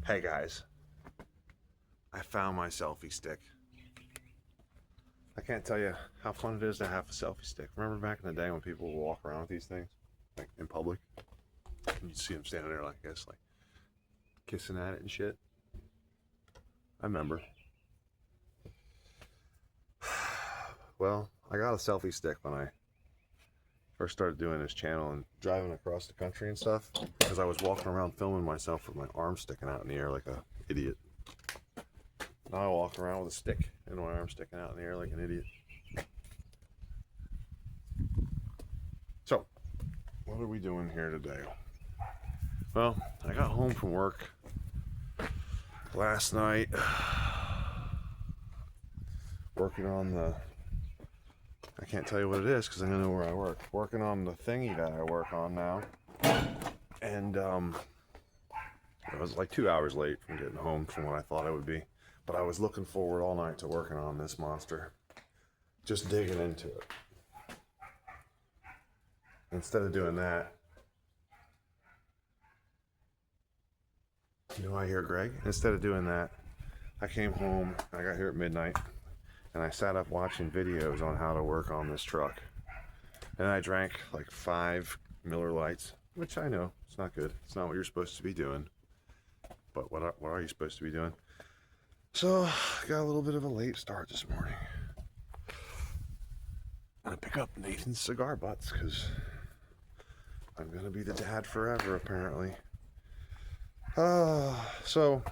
Hey guys, I found my selfie stick. I can't tell you how fun it is to have a selfie stick. Remember back in the day when people would walk around with these things, like in public, and you'd see them standing there like this, like kissing at it and shit. I remember. Well, I got a selfie stick when I first started doing this channel and driving across the country and stuff, because I was walking around filming myself with my arm sticking out in the air like a idiot. Now I walk around with a stick and my arm sticking out in the air like an idiot. So, what are we doing here today? Well, I got home from work last night, working on I can't tell you what it is because I don't know where I work. Working on the thingy that I work on now. And I was like 2 hours late from getting home from what I thought I would be. But I was looking forward all night to working on this monster. Just digging into it. Instead of doing that, you know, I hear Greg. Instead of doing that, I came home, I got here at midnight, and I sat up watching videos on how to work on this truck. And I drank like 5 Miller Lights, which I know, it's not good. It's not what you're supposed to be doing. But what are you supposed to be doing? So, I got a little bit of a late start this morning. I'm gonna pick up Nathan's cigar butts, because I'm gonna be the dad forever, apparently. So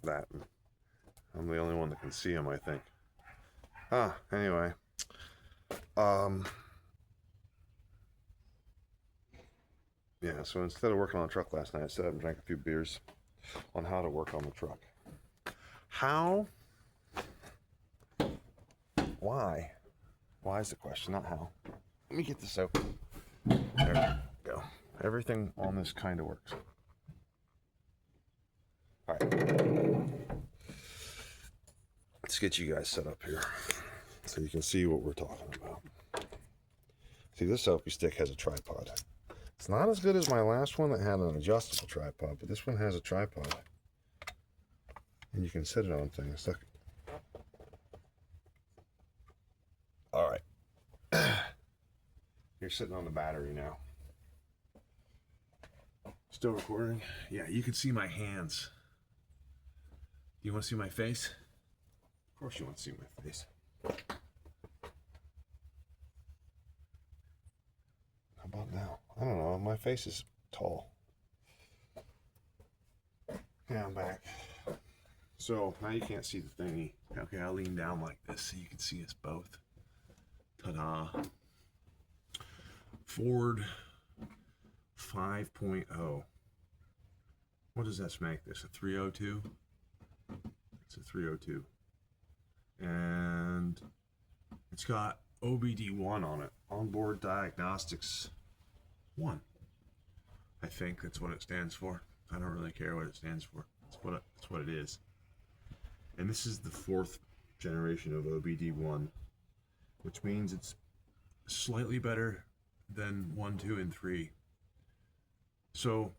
that I'm the only one that can see him, I think. Anyway, yeah. So instead of working on the truck last night, I sat up and drank a few beers on how to work on the truck. How? Why? Why is the question, not how. Let me get this open. There we go. Everything on this kind of works. All right. Let's get you guys set up here so you can see what we're talking about. See, this selfie stick has a tripod. It's not as good as my last one that had an adjustable tripod, but this one has a tripod. And you can sit it on things. Look. All right. You're sitting on the battery now. Still recording? Yeah, you can see my hands. Do you want to see my face? Of course you want to see my face. How about now? I don't know, my face is tall. Yeah, I'm back. So, now you can't see the thingy. Okay, I'll lean down like this so you can see us both. Ta-da. Ford 5.0. What does that make this? A 302? It's a 302. And it's got OBD1 on it. Onboard Diagnostics 1. I think that's what it stands for. I don't really care what it stands for. It's what it is. And this is the 4th generation of OBD1, which means it's slightly better than 1, 2, and 3. So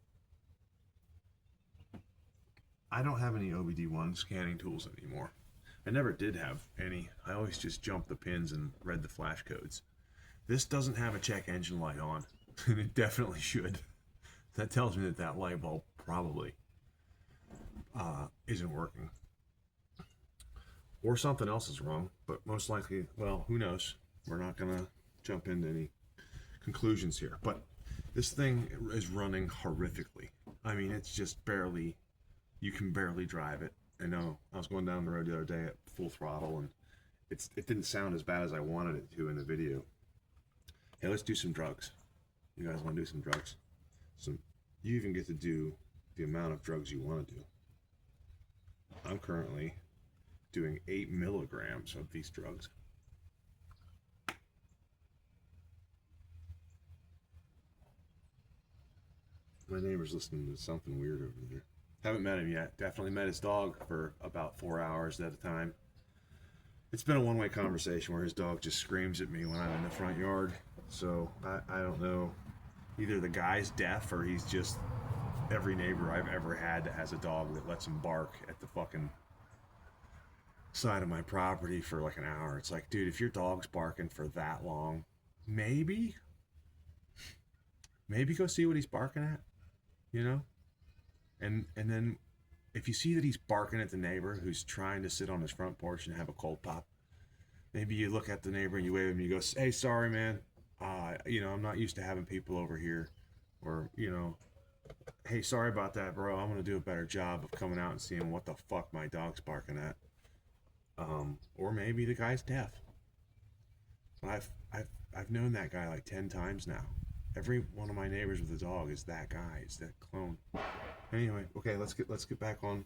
I don't have any OBD1 scanning tools anymore. I never did have any. I always just jumped the pins and read the flash codes. This doesn't have a check engine light on, and it definitely should. That tells me that that light bulb probably isn't working. Or something else is wrong, but most likely, well, who knows? We're not gonna jump into any conclusions here. But this thing is running horrifically. I mean, it's just barely, you can barely drive it. I know, I was going down the road the other day at full throttle, and it didn't sound as bad as I wanted it to in the video. Hey, let's do some drugs. You guys want to do some drugs? You even get to do the amount of drugs you want to do. I'm currently doing 8 milligrams of these drugs. My neighbor's listening to something weird over there. Haven't met him yet. Definitely met his dog for about 4 hours at a time. It's been a one-way conversation where his dog just screams at me when I'm in the front yard. So I don't know either the guy's deaf or he's just every neighbor I've ever had that has a dog that lets him bark at the fucking side of my property for like an hour. It's like, dude, if your dog's barking for that long, maybe go see what he's barking at, you know? And then if you see that he's barking at the neighbor who's trying to sit on his front porch and have a cold pop, maybe you look at the neighbor and you wave him and you go, hey, sorry, man. I'm not used to having people over here. Or, hey, sorry about that, bro. I'm going to do a better job of coming out and seeing what the fuck my dog's barking at. Or maybe the guy's deaf. But I've known that guy like 10 times now. Every one of my neighbors with a dog is that guy. It's that clone. Anyway, okay, let's get back on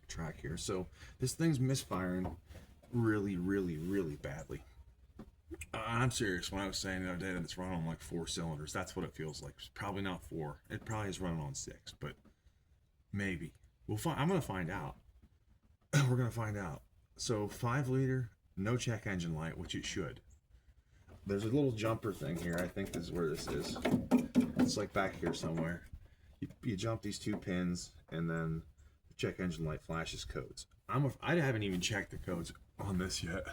track here. So this thing's misfiring really, really, really badly. I'm serious when I was saying the other day that it's running on like 4 cylinders. That's what it feels like. It's probably not 4. It probably is running on 6, but maybe. I'm gonna find out. We're gonna find out. So 5 liter, no check engine light, which it should. There's a little jumper thing here. I think this is where this is. It's like back here somewhere. You jump these 2 pins, and then the check engine light flashes codes. I haven't even checked the codes on this yet,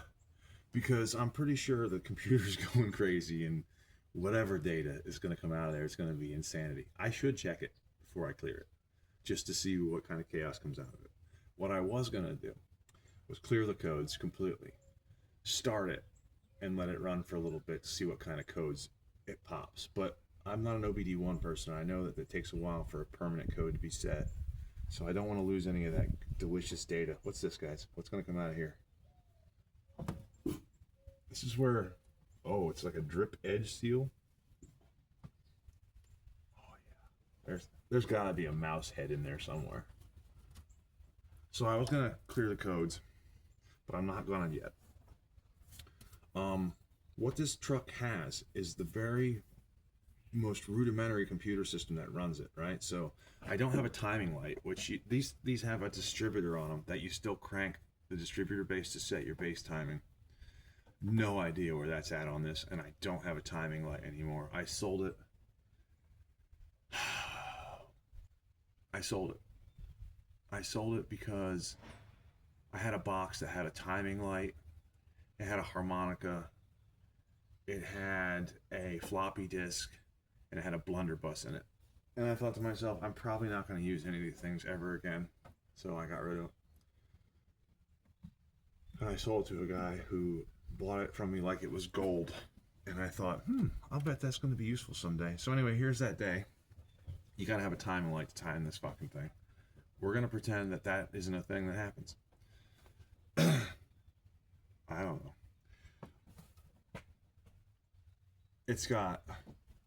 because I'm pretty sure the computer's going crazy, and whatever data is going to come out of there is going to be insanity. I should check it before I clear it, just to see what kind of chaos comes out of it. What I was going to do was clear the codes completely, start it, and let it run for a little bit to see what kind of codes it pops. But I'm not an OBD1 person. I know that it takes a while for a permanent code to be set, so I don't want to lose any of that delicious data. What's this, guys? What's going to come out of here? This is where, it's like a drip edge seal. Oh yeah, there's gotta be a mouse head in there somewhere. So I was gonna clear the codes, but I'm not gonna yet. What this truck has is the very most rudimentary computer system that runs it, right? So I don't have a timing light, which these have a distributor on them that you still crank the distributor base to set your base timing. No idea where that's at on this, and I don't have a timing light anymore. I sold it. I sold it because I had a box that had a timing light, it had a harmonica, it had a floppy disk, and it had a blunderbuss in it. And I thought to myself, I'm probably not going to use any of these things ever again, so I got rid of it. And I sold it to a guy who bought it from me like it was gold. And I thought, I'll bet that's going to be useful someday. So anyway, here's that day. You got to have a timing light to time this fucking thing. We're going to pretend that isn't a thing that happens. I don't know. It's got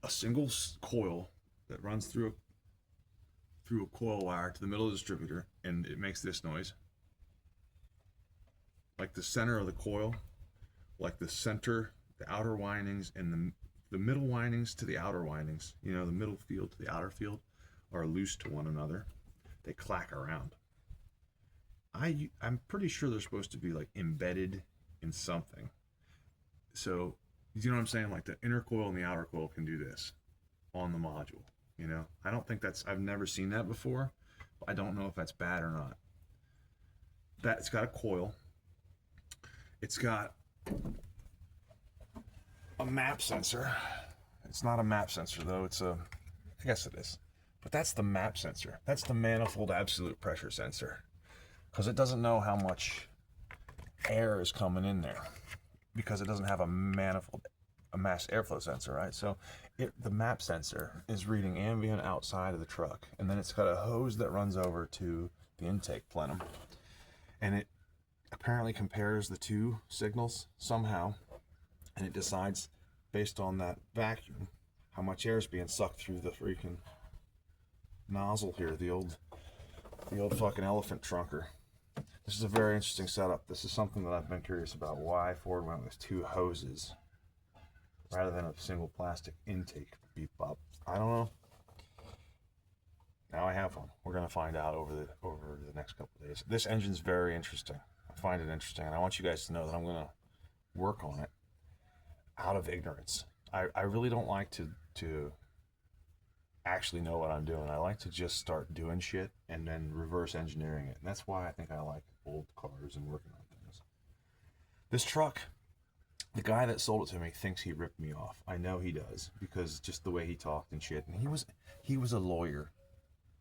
a single coil that runs through a coil wire to the middle of the distributor, and it makes this noise. Like the center of the coil, like the center, the outer windings, and the middle windings to the outer windings, the middle field to the outer field, are loose to one another. They clack around. I'm pretty sure they're supposed to be like embedded in something. So, you know what I'm saying? Like the inner coil and the outer coil can do this on the module. I don't think I've never seen that before. But I don't know if that's bad or not. It's got a coil. It's got a map sensor. It's not a map sensor though. I guess it is. But that's the map sensor. That's the manifold absolute pressure sensor. Because it doesn't know how much air is coming in there. Because it doesn't have a mass airflow sensor, right? So the map sensor is reading ambient outside of the truck. And then it's got a hose that runs over to the intake plenum. And it apparently compares the two signals somehow, and it decides based on that vacuum how much air is being sucked through the freaking nozzle here, the old fucking elephant trunker. This is a very interesting setup. This is something that I've been curious about, why Ford went with 2 hoses rather than a single plastic intake beep bop. I don't know. Now I have one. We're going to find out over the next couple of days. This engine's very interesting. I find it interesting, and I want you guys to know that I'm going to work on it out of ignorance. I really don't like to actually know what I'm doing. I like to just start doing shit and then reverse engineering it. And that's why I think I like old cars and working on things. This truck, the guy that sold it to me thinks he ripped me off. I know he does, because just the way he talked and shit. And he was a lawyer,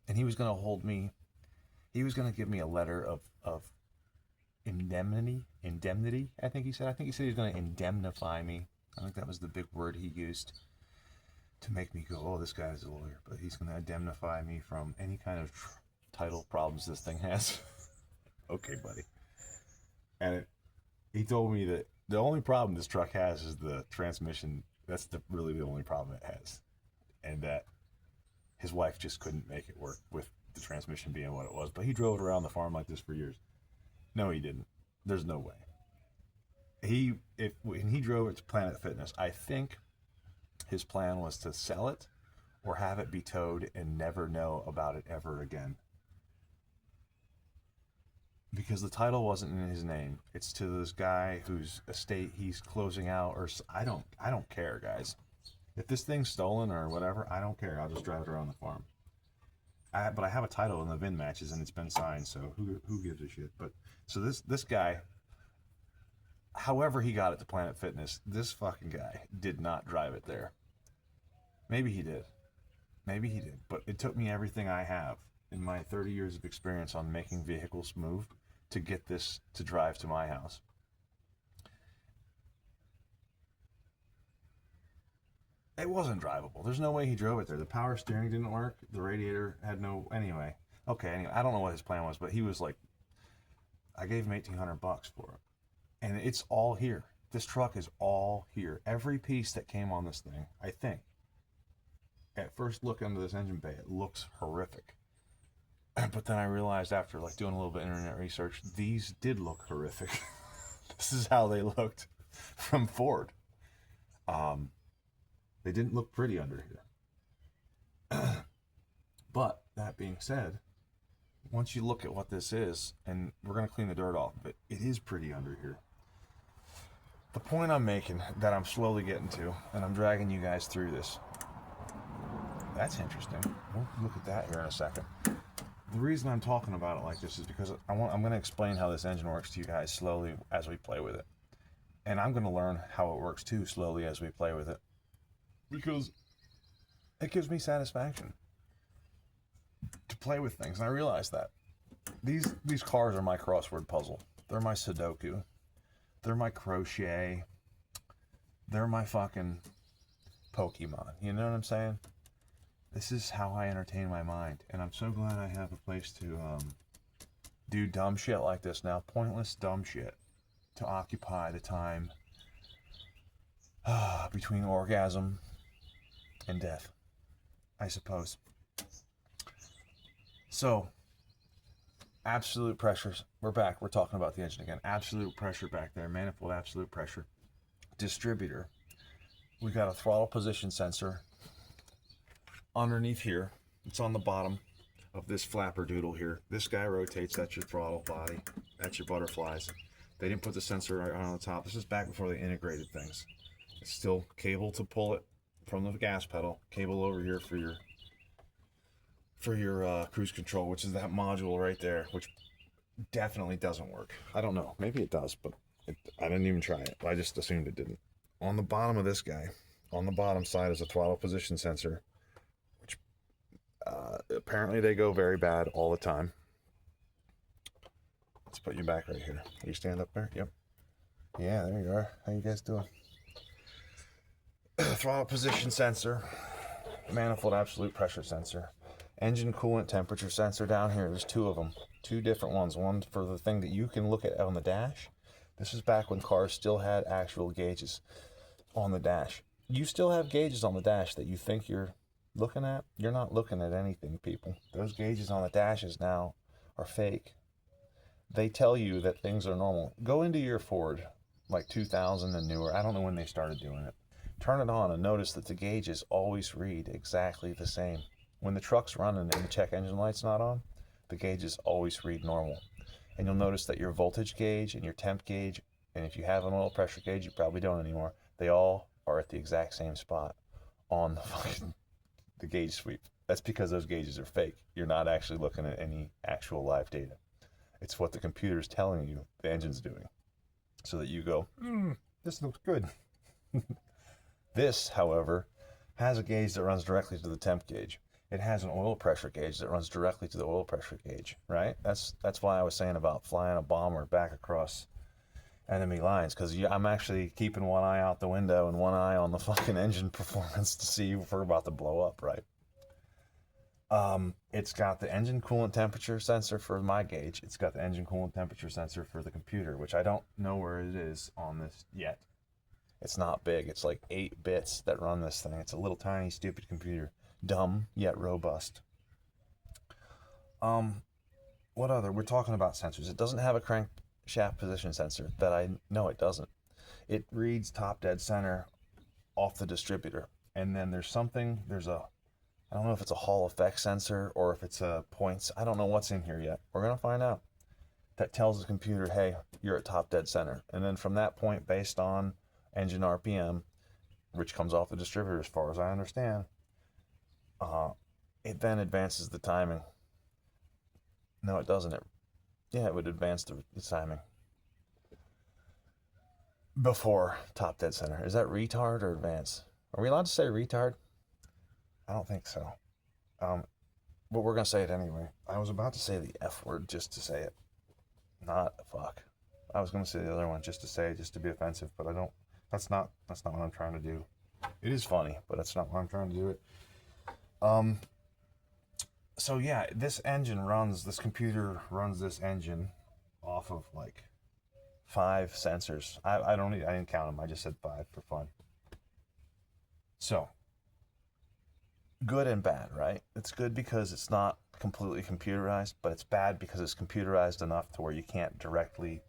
and he was gonna hold me. He was gonna give me a letter of indemnity. I think he said he was gonna indemnify me. I think that was the big word he used to make me go, oh, this guy is a lawyer. But he's gonna indemnify me from any kind of title problems this thing has. Okay, buddy. And he told me that the only problem this truck has is the transmission. That's really the only problem it has. And that his wife just couldn't make it work with the transmission being what it was. But he drove it around the farm like this for years. No, he didn't. There's no way. When he drove it to Planet Fitness, I think his plan was to sell it or have it be towed and never know about it ever again. Because the title wasn't in his name. It's to this guy whose estate he's closing out, or I don't care, guys. If this thing's stolen or whatever, I don't care. I'll just drive it around the farm. But I have a title in the VIN matches and it's been signed, so who gives a shit? But so this guy, however he got it to Planet Fitness, this fucking guy did not drive it there. Maybe he did. But it took me everything I have in my 30 years of experience on making vehicles move to get this to drive to my house. It wasn't drivable. There's no way he drove it there. The power steering didn't work. The radiator had no... Anyway, I don't know what his plan was, but he was like... I gave him $1,800 for it. And it's all here. This truck is all here. Every piece that came on this thing, I think, at first look under this engine bay, it looks horrific. But then I realized after like doing a little bit of internet research, these did look horrific. This is how they looked from Ford. They didn't look pretty under here. But that being said, once you look at what this is, and we're going to clean the dirt off of it, it is pretty under here. The point I'm making, that I'm slowly getting to, and I'm dragging you guys through this. That's interesting. We'll look at that here in a second. The reason I'm talking about it like this is because I'm going to explain how this engine works to you guys slowly as we play with it. And I'm going to learn how it works too slowly as we play with it. Because it gives me satisfaction to play with things. And I realize that. These cars are my crossword puzzle. They're my Sudoku. They're my crochet. They're my fucking Pokemon. You know what I'm saying? This is how I entertain my mind. And I'm so glad I have a place to do dumb shit like this now. Pointless dumb shit. To occupy the time between orgasm and death, I suppose. So, absolute pressures. We're back. We're talking about the engine again. Absolute pressure back there. Manifold absolute pressure. Distributor. We got a throttle position sensor underneath here. It's on the bottom of this flapper doodle here. This guy rotates. That's your throttle body. That's your butterflies. They didn't put the sensor right on the top. This is back before they integrated things. It's still cable to pull it from the gas pedal. Cable over here for your cruise control, which is that module right there, which definitely doesn't work. I don't know. Maybe it does, but I didn't even try it. I just assumed it didn't. On the bottom of this guy, on the bottom side, is a throttle position sensor, which apparently they go very bad all the time. Let's put you back right here. You stand up there? Yep. Yeah, there you are. How you guys doing? Throttle position sensor, manifold absolute pressure sensor, engine coolant temperature sensor down here. There's two of them, two different ones. One for the thing that you can look at on the dash. This is back when cars still had actual gauges on the dash. You still have gauges on the dash that you think you're looking at. You're not looking at anything, people. Those gauges on the dashes now are fake. They tell you that things are normal. Go into your Ford, like 2000 and newer. I don't know when they started doing it. Turn it on and notice that the gauges always read exactly the same. When the truck's running and the check engine light's not on, the gauges always read normal. And you'll notice that your voltage gauge and your temp gauge, and if you have an oil pressure gauge, you probably don't anymore, they all are at the exact same spot on the gauge sweep. That's because those gauges are fake. You're not actually looking at any actual live data. It's what the computer's telling you the engine's doing, so that you go, this looks good. This, however, has a gauge that runs directly to the temp gauge. It has an oil pressure gauge that runs directly to the oil pressure gauge, right? That's why I was saying about flying a bomber back across enemy lines, because I'm actually keeping one eye out the window and one eye on the fucking engine performance to see if we're about to blow up, right? It's got the engine coolant temperature sensor for my gauge. It's got the engine coolant temperature sensor for the computer, which I don't know where it is on this yet. It's not big. It's like 8 bits that run this thing. It's a little tiny, stupid computer. Dumb, yet robust. What other? We're talking about sensors. It doesn't have a crankshaft position sensor. That I know it doesn't. It reads top dead center off the distributor. And then there's I don't know if it's a Hall effect sensor or if it's a points. I don't know what's in here yet. We're going to find out. That tells the computer, hey, you're at top dead center. And then from that point, based on engine RPM, which comes off the distributor as far as I understand, it then advances the timing. No, it doesn't. It would advance the timing before top dead center. Is that retard or advance? Are we allowed to say retard? I don't think so. But we're going to say it anyway. I was about to say the F word just to say it. Not fuck. I was going to say the other one just to say it, just to be offensive, but I don't. That's not what I'm trying to do. It is funny, but that's not what I'm trying to do it. So yeah, this computer runs this engine off of like 5 sensors. I didn't count them. I just said 5 for fun. So, good and bad, right? It's good because it's not completely computerized, but it's bad because it's computerized enough to where you can't directly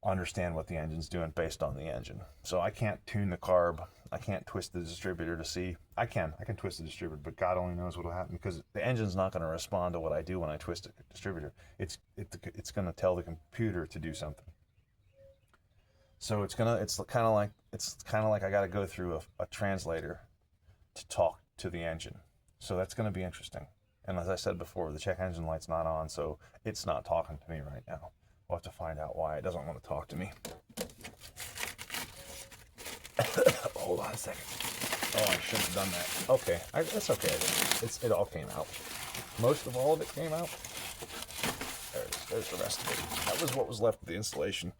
understand what the engine's doing based on the engine. So I can't tune the carb. I can't twist the distributor to see. I can twist the distributor, but God only knows what will happen because the engine's not going to respond to what I do when I twist the distributor. It's going to tell the computer to do something. So it's kind of like I got to go through a translator to talk to the engine. So that's going to be interesting. And as I said before, the check engine light's not on, so it's not talking to me right now. We'll have to find out why it doesn't want to talk to me. Hold on a second. Oh, I shouldn't have done that. Okay, that's okay. It all came out. Most of all of it came out. There it is. There's the rest of it. That was what was left of the insulation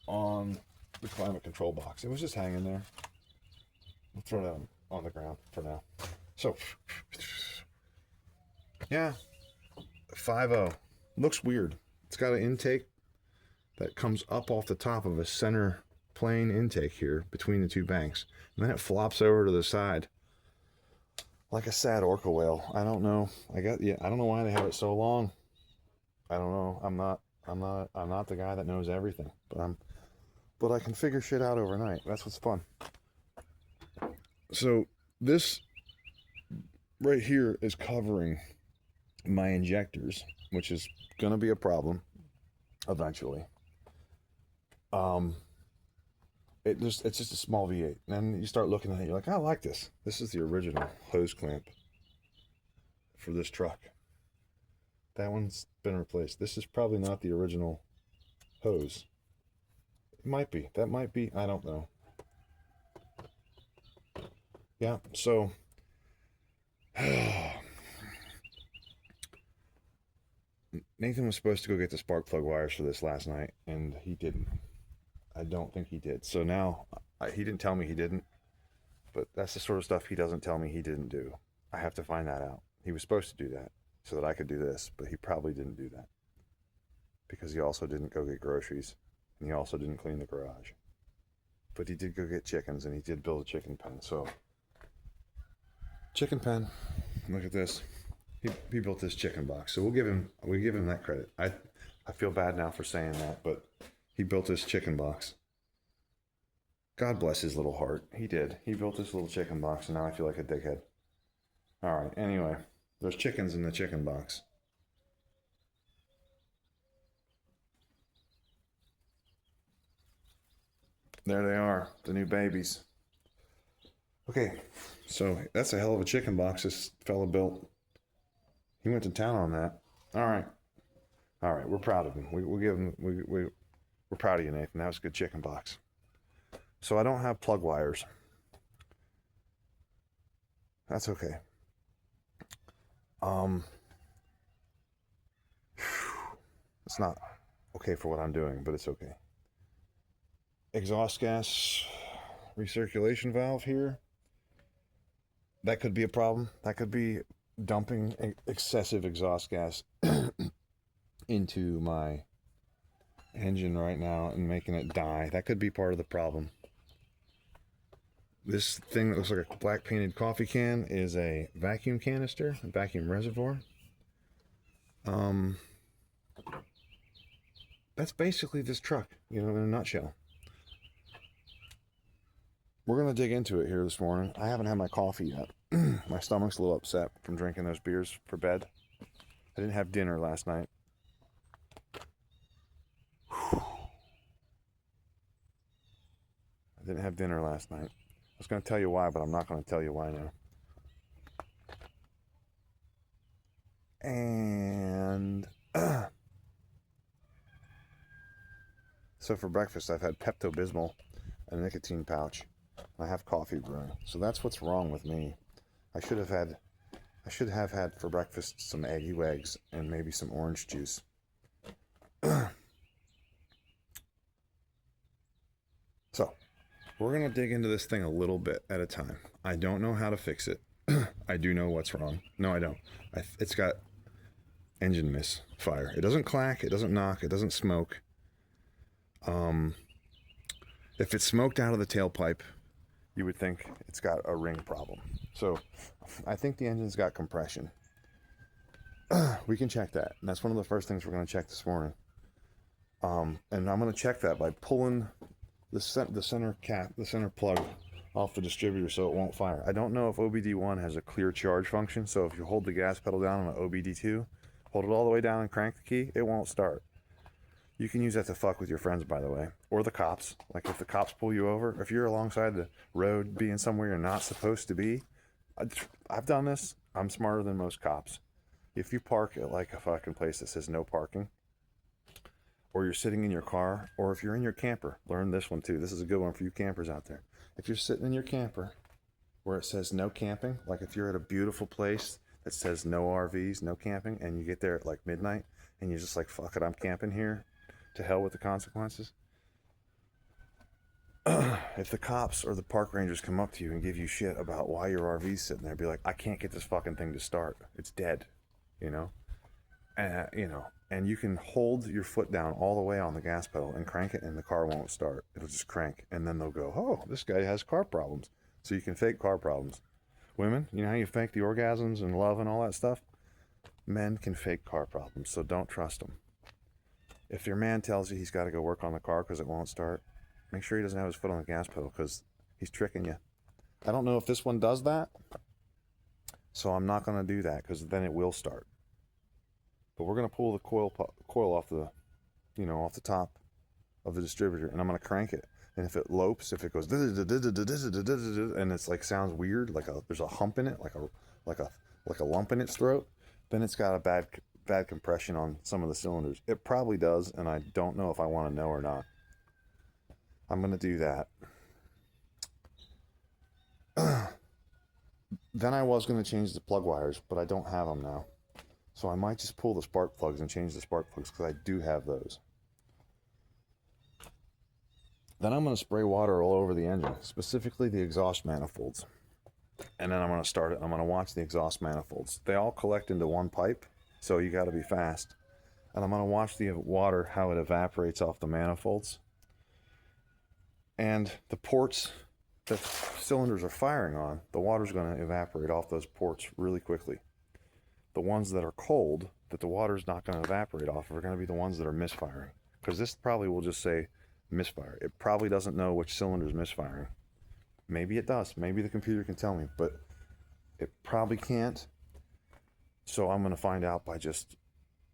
on the climate control box. It was just hanging there. We'll throw it on the ground for now. So, yeah, 5.0. Looks weird. It's got an intake that comes up off the top of a center plane intake here between the 2 banks. And then it flops over to the side like a sad orca whale. I don't know. I don't know why they have it so long. I don't know. I'm not the guy that knows everything, but I can figure shit out overnight. That's what's fun. So this right here is covering my injectors, which is going to be a problem eventually. It's just a small V8. And you start looking at it, you're like, I like this. This is the original hose clamp for this truck. That one's been replaced. This is probably not the original hose. It might be. That might be. I don't know. Yeah, so Nathan was supposed to go get the spark plug wires for this last night, and he didn't. I don't think he did. So now, he didn't tell me he didn't, but that's the sort of stuff he doesn't tell me he didn't do. I have to find that out. He was supposed to do that so that I could do this, but he probably didn't do that because he also didn't go get groceries, and he also didn't clean the garage. But he did go get chickens, and he did build a chicken pen. So, chicken pen. Look at this. He built this chicken box. So we give him that credit. I feel bad now for saying that, but he built this chicken box. God bless his little heart. He did. He built this little chicken box, and now I feel like a dickhead. All right. Anyway, there's chickens in the chicken box. There they are, the new babies. Okay, So that's a hell of a chicken box this fella built. He went to town on that. All right. All right. We're proud of him. We'll give him, we're proud of you, Nathan. That was a good chicken box. So I don't have plug wires. That's okay. It's not okay for what I'm doing, but it's okay. Exhaust gas recirculation valve here. That could be a problem. That could be dumping excessive exhaust gas into my engine right now and making it die. That could be part of the problem. This thing that looks like a black painted coffee can is a vacuum canister, a vacuum reservoir. That's basically this truck, you know, in a nutshell. We're going to dig into it here this morning. I haven't had my coffee yet. My stomach's a little upset from drinking those beers for bed. I didn't have dinner last night. I didn't have dinner last night. I was going to tell you why, but I'm not going to tell you why now. And so for breakfast, I've had Pepto-Bismol, a nicotine pouch. I have coffee brewing. So that's what's wrong with me. I should have had for breakfast some eggy eggs and maybe some orange juice. So we're going to dig into this thing a little bit at a time. I don't know how to fix it. I do know what's wrong. No, I don't. It's got engine misfire. It doesn't clack. It doesn't knock. It doesn't smoke. If it's smoked out of the tailpipe, you would think it's got a ring problem. So I think the engine's got compression. We can check that. And that's one of the first things we're going to check this morning. And I'm going to check that by pulling the center cap, the center plug off the distributor so it won't fire. I don't know if OBD1 has a clear charge function. So if you hold the gas pedal down on an OBD2, hold it all the way down and crank the key, it won't start. You can use that to fuck with your friends, by the way, or the cops. Like if the cops pull you over, if you're alongside the road being somewhere you're not supposed to be, I've done this. I'm smarter than most cops. If you park at like a fucking place that says no parking, or you're sitting in your car, or if you're in your camper, learn this one too. This is a good one for you campers out there. If you're sitting in your camper where it says no camping, like if you're at a beautiful place that says no RVs, no camping, and you get there at like midnight and you're just like, fuck it, I'm camping here. To hell with the consequences. If the cops or the park rangers come up to you and give you shit about why your RV's sitting there, be like, I can't get this fucking thing to start. It's dead, you know? And you can hold your foot down all the way on the gas pedal and crank it and the car won't start. It'll just crank. And then they'll go, oh, this guy has car problems. So you can fake car problems. Women, you know how you fake the orgasms and love and all that stuff? Men can fake car problems, so don't trust them. If your man tells you he's got to go work on the car because it won't start, make sure he doesn't have his foot on the gas pedal because he's tricking you. I don't know if this one does that, so I'm not going to do that because then it will start. But we're going to pull the coil off the, off the top of the distributor, and I'm going to crank it. And if it lopes, if it goes and it's like sounds weird, like there's a hump in it, like a lump in its throat, then it's got a bad compression on some of the cylinders. It probably does, and I don't know if I want to know or not. I'm going to do that. Then I was going to change the plug wires, but I don't have them now. So I might just pull the spark plugs and change the spark plugs because I do have those. Then I'm going to spray water all over the engine, specifically the exhaust manifolds. And then I'm going to start it. I'm going to watch the exhaust manifolds. They all collect into one pipe, so you got to be fast. And I'm going to watch the water, how it evaporates off the manifolds. And the ports that the cylinders are firing on, the water's going to evaporate off those ports really quickly. The ones that are cold, that the water's not going to evaporate off, are going to be the ones that are misfiring. Because this probably will just say misfire. It probably doesn't know which cylinder is misfiring. Maybe it does. Maybe the computer can tell me, but it probably can't. So I'm going to find out by just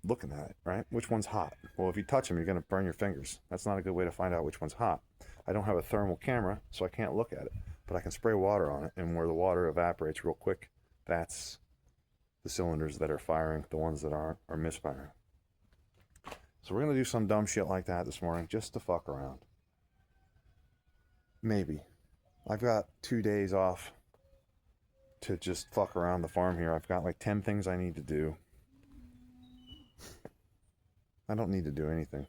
looking at it, right? Which one's hot? Well, if you touch them, you're going to burn your fingers. That's not a good way to find out which one's hot. I don't have a thermal camera, so I can't look at it. but I can spray water on it, and where the water evaporates real quick, that's the cylinders that are firing. The ones that aren't are misfiring. So we're gonna do some dumb shit like that this morning just to fuck around. Maybe. I've got 2 days off to just fuck around the farm here. I've got like 10 things I need to do. I don't need to do anything.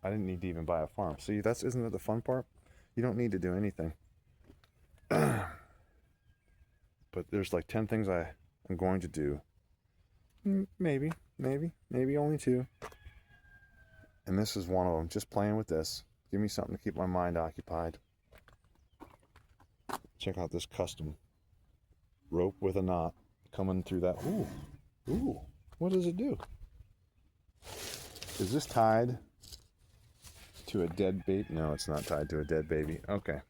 I didn't need to even buy a farm. See, isn't that the fun part? You don't need to do anything. But there's like 10 things I'm going to do. Maybe only 2. And this is one of them. Just playing with this. Give me something to keep my mind occupied. Check out this custom rope with a knot coming through that. Ooh, what does it do? Is this tied to a dead baby? No, it's not tied to a dead baby. Okay.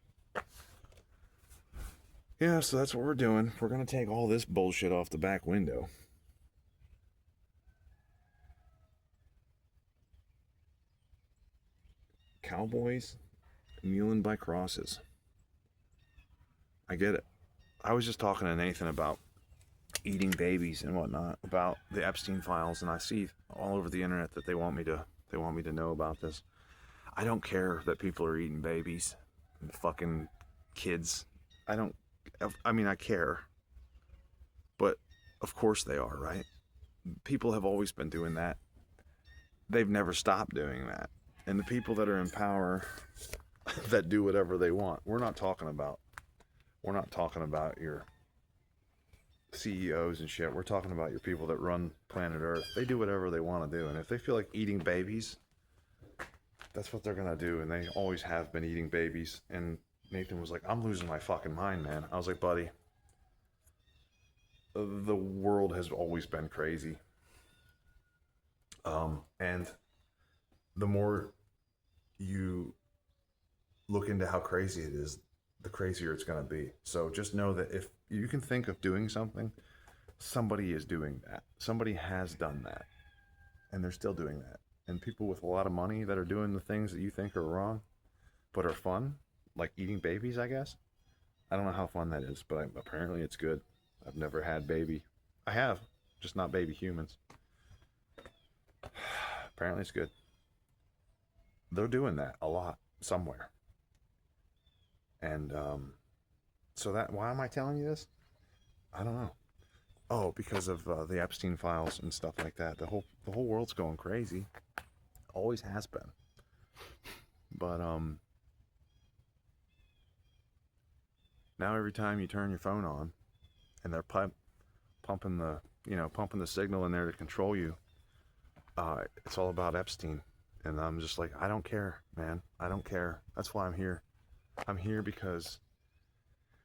Yeah, so that's what we're doing. We're going to take all this bullshit off the back window. Cowboys kneeling by crosses. I get it. I was just talking to Nathan about eating babies and whatnot, about the Epstein files, and I see all over the internet that they want me to know about this. I don't care that people are eating babies and fucking kids. I mean, I care. But of course they are, right? People have always been doing that. They've never stopped doing that. And the people that are in power that do whatever they want, we're not talking about your CEOs and shit. We're talking about your people that run planet Earth. They do whatever they want to do. And if they feel like eating babies, that's what they're going to do. And they always have been eating babies. And Nathan was like, I'm losing my fucking mind, man. I was like, buddy, the world has always been crazy. And the more you look into how crazy it is, the crazier it's going to be. So just know that if you can think of doing something, somebody is doing that. Somebody has done that. And they're still doing that. And people with a lot of money that are doing the things that you think are wrong, but are fun, like eating babies, I guess. I don't know how fun that is, but apparently it's good. I've never had baby. I have, just not baby humans. Apparently it's good. They're doing that a lot somewhere. And so why am I telling you this? I don't know. Oh, because of the Epstein files and stuff like that. The whole world's going crazy. Always has been. But now every time you turn your phone on, and they're pumping the signal in there to control you, it's all about Epstein. And I'm just like, I don't care, man. I don't care. That's why I'm here. I'm here because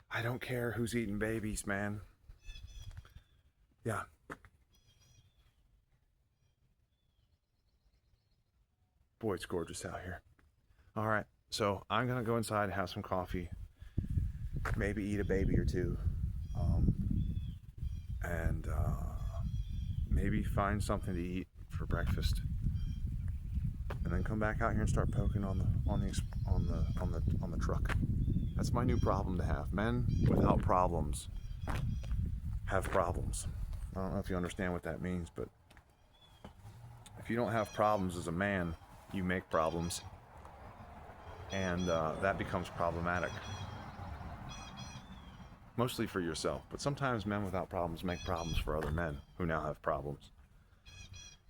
I don't care who's eating babies, man. Yeah. Boy, it's gorgeous out here. All right. So I'm going to go inside and have some coffee. Maybe eat a baby or two. And maybe find something to eat for breakfast. And then come back out here and start poking on the truck. That's my new problem to have. Men without problems have problems. I don't know if you understand what that means, but if you don't have problems as a man, you make problems, and that becomes problematic. Mostly for yourself, but sometimes men without problems make problems for other men who now have problems.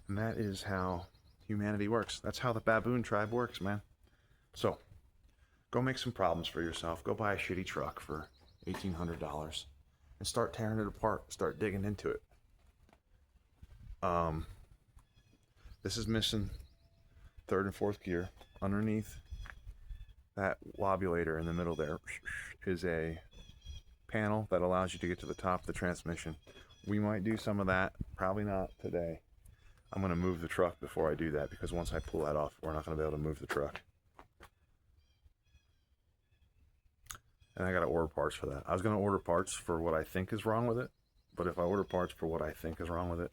And that is how humanity works. That's how the baboon tribe works, man. So, go make some problems for yourself. Go buy a shitty truck for $1,800 and start tearing it apart. Start digging into it. This is missing 3rd and 4th gear. Underneath that lobulator in the middle there is a panel that allows you to get to the top of the transmission. We might do some of that. Probably not today. I'm going to move the truck before I do that, because once I pull that off, we're not going to be able to move the truck. And I got to order parts for that. I was going to order parts for what I think is wrong with it, but if I order parts for what I think is wrong with it,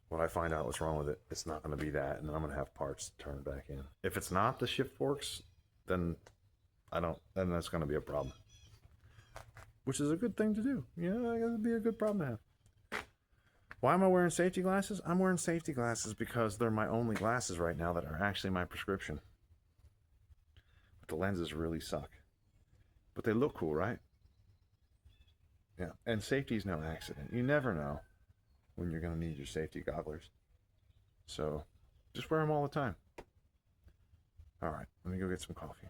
when I find out what's wrong with it, it's not going to be that, and then I'm going to have parts to turn it back in. If it's not the shift forks, then that's going to be a problem. which is a good thing to do. You know, it would be a good problem to have. Why am I wearing safety glasses? I'm wearing safety glasses because they're my only glasses right now that are actually my prescription. But the lenses really suck. But they look cool, right? Yeah, and safety is no accident. You never know when you're going to need your safety gogglers. So just wear them all the time. All right, let me go get some coffee.